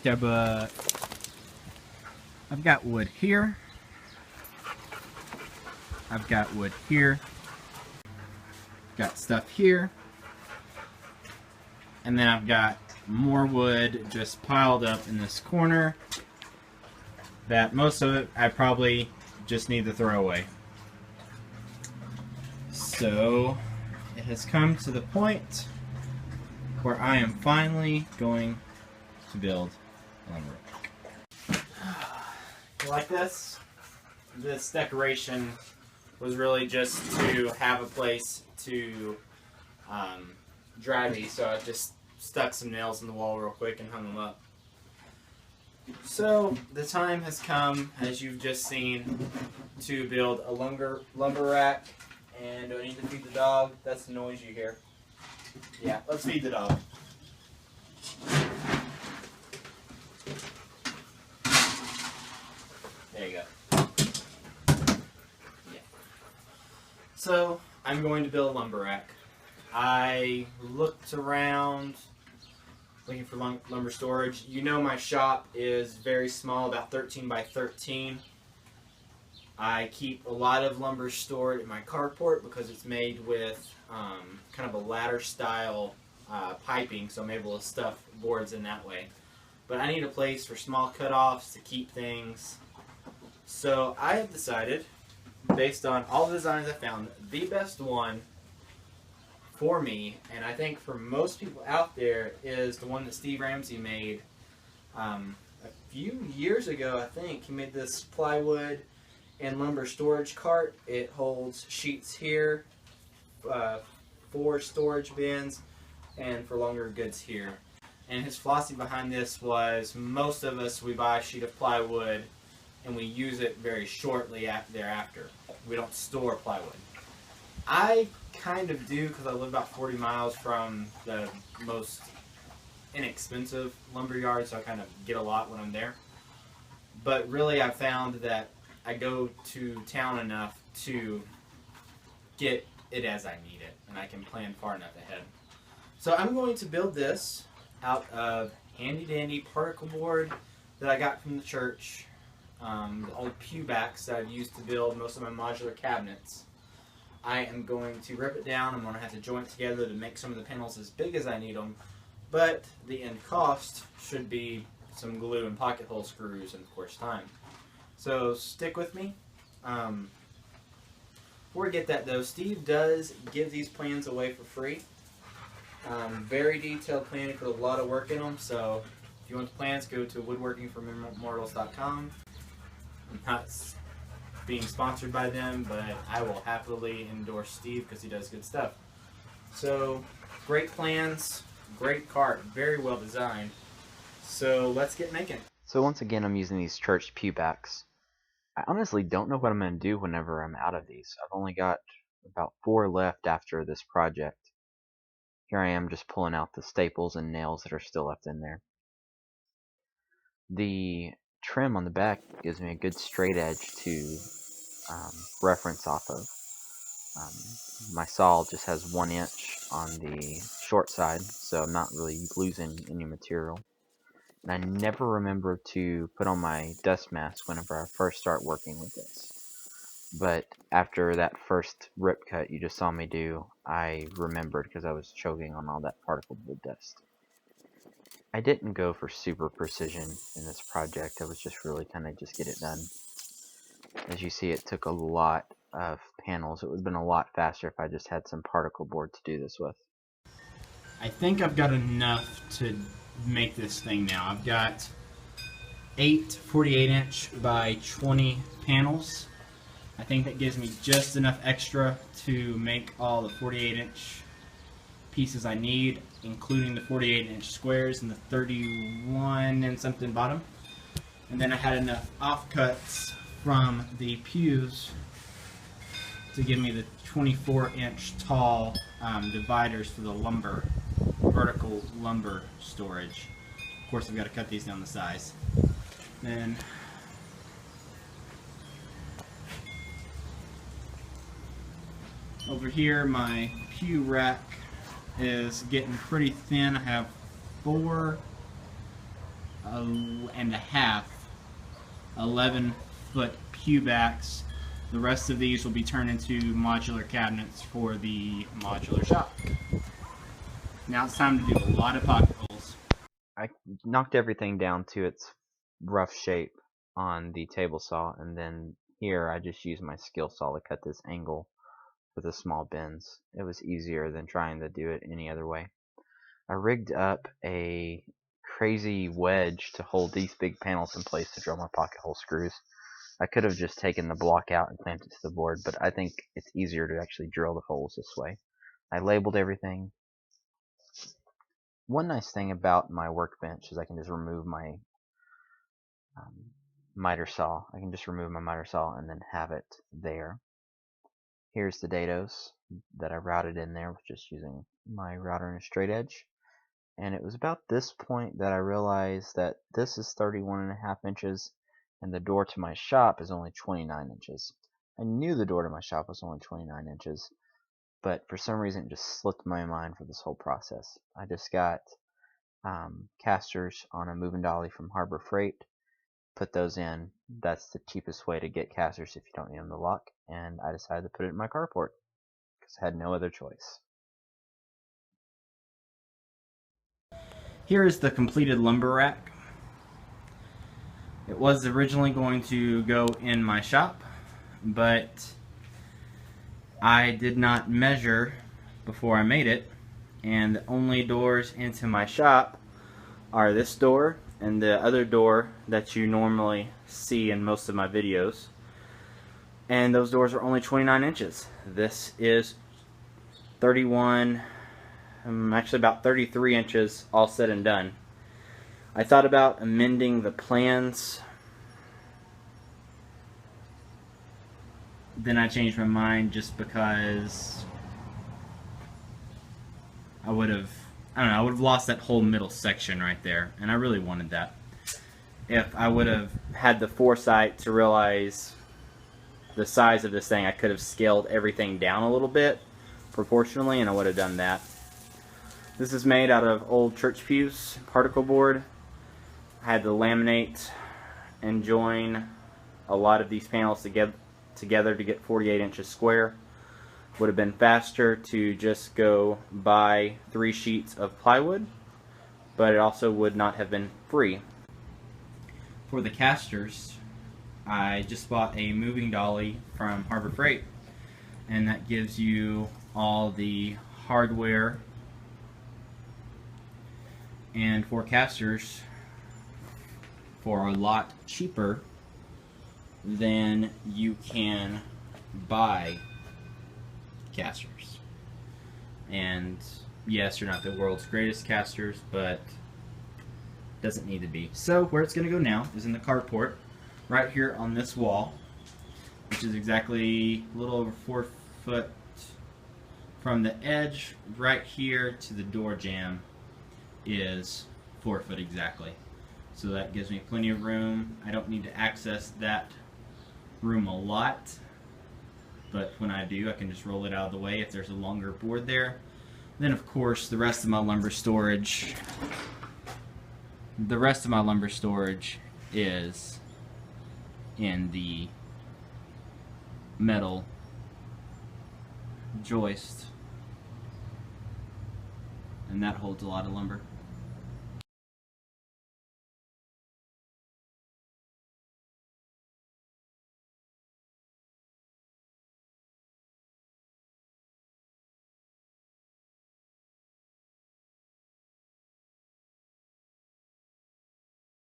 there, but I've got wood here. I've got wood here. Got stuff here. And then I've got more wood just piled up in this corner that most of it I probably just need to throw away. So it has come to the point where I am finally going to build a lumber rack. Like this? This decoration was really just to have a place to dry these, so I just stuck some nails in the wall real quick and hung them up. So the time has come, as you've just seen, to build a lumber rack. And do I need to feed the dog? That's the noise you hear. Yeah, let's feed the dog. There you go. Yeah. So I'm going to build a lumber rack. I looked around looking for lumber storage. You know my shop is very small, about 13 by 13. I keep a lot of lumber stored in my carport because it's made with kind of a ladder style piping, so I'm able to stuff boards in that way. But I need a place for small cutoffs to keep things. So I have decided, based on all the designs I found, the best one for me, and I think for most people out there, is the one that Steve Ramsey made a few years ago. I think he made this plywood and lumber storage cart. It holds sheets here, 4 storage bins, and for longer goods here. And his philosophy behind this was, most of us, we buy a sheet of plywood and we use it very shortly thereafter. We don't store plywood. I kind of do, because I live about 40 miles from the most inexpensive lumber yard, so I kind of get a lot when I'm there. But really, I found that I go to town enough to get it as I need it, and I can plan far enough ahead. So I'm going to build this out of handy dandy particle board that I got from the church, the old pew backs that I've used to build most of my modular cabinets. I am going to rip it down. I'm going to have to join it together to make some of the panels as big as I need them, but the end cost should be some glue and pocket hole screws and of course time. So stick with me. Before we get that though, Steve does give these plans away for free. Very detailed planning, put a lot of work in them, so if you want the plans, go to woodworkingforimmortals.com. I'm not being sponsored by them, but I will happily endorse Steve because he does good stuff. So, great plans, great cart, very well designed. So let's get making. So once again, I'm using these church pewbacks. I honestly don't know what I'm going to do whenever I'm out of these. I've only got about 4 left after this project. Here I am just pulling out the staples and nails that are still left in there. The trim on the back gives me a good straight edge to reference off of. My saw just has 1 inch on the short side, so I'm not really losing any material. And I never remember to put on my dust mask whenever I first start working with this. But after that first rip cut you just saw me do, I remembered because I was choking on all that particle board dust. I didn't go for super precision in this project. I was just really kind of just get it done. As you see, it took a lot of panels. It would have been a lot faster if I just had some particle board to do this with. I think I've got enough to make this thing now. I've got 8 48-inch by 20 panels. I think that gives me just enough extra to make all the 48-inch pieces I need, including the 48-inch squares and the 31 and something bottom. And then I had enough offcuts from the pews to give me the 24-inch tall dividers for the lumber, vertical lumber storage. Of course, I've got to cut these down to size. Then over here, my pew rack is getting pretty thin. I have 4 and a half 11-foot cubacks. The rest of these will be turned into modular cabinets for the modular shop. Now it's time to do a lot of pocket holes. I knocked everything down to its rough shape on the table saw, and then here I just used my skill saw to cut this angle for the small bends. It was easier than trying to do it any other way. I rigged up a crazy wedge to hold these big panels in place to drill my pocket hole screws. I could have just taken the block out and clamped it to the board, but I think it's easier to actually drill the holes this way. I labeled everything. One nice thing about my workbench is I can just remove my miter saw. I can just remove my miter saw and then have it there. Here's the dados that I routed in there with just using my router and a straight edge. And it was about this point that I realized that this is 31.5 inches and the door to my shop is only 29 inches. I knew the door to my shop was only 29 inches, but for some reason it just slipped my mind for this whole process. I just got casters on a moving dolly from Harbor Freight, put those in. That's the cheapest way to get casters if you don't need them to lock, and I decided to put it in my carport because I had no other choice. Here is the completed lumber rack. It was originally going to go in my shop, but I did not measure before I made it, and the only doors into my shop are this door and the other door that you normally see in most of my videos, and those doors are only 29 inches. This is 31, actually about 33 inches all said and done. I thought about amending the plans, then I changed my mind just because I would have lost that whole middle section right there, and I really wanted that. If I would have had the foresight to realize the size of this thing, I could have scaled everything down a little bit proportionally, and I would have done that. This is made out of old church pews particle board. I had to laminate and join a lot of these panels together to get 48 inches square. Would have been faster to just go buy 3 sheets of plywood, but it also would not have been free. For the casters, I just bought a moving dolly from Harbor Freight, and that gives you all the hardware. And for casters, for a lot cheaper than you can buy casters. And yes, you're not the world's greatest casters, but doesn't need to be. So where it's going to go now is in the carport, right here on this wall, which is exactly a little over 4 foot from the edge right here to the door jamb is 4 foot exactly. So that gives me plenty of room. I don't need to access that room a lot, but when I do, I can just roll it out of the way if there's a longer board there. Then of course the rest of my lumber storage is in the metal joist, and that holds a lot of lumber.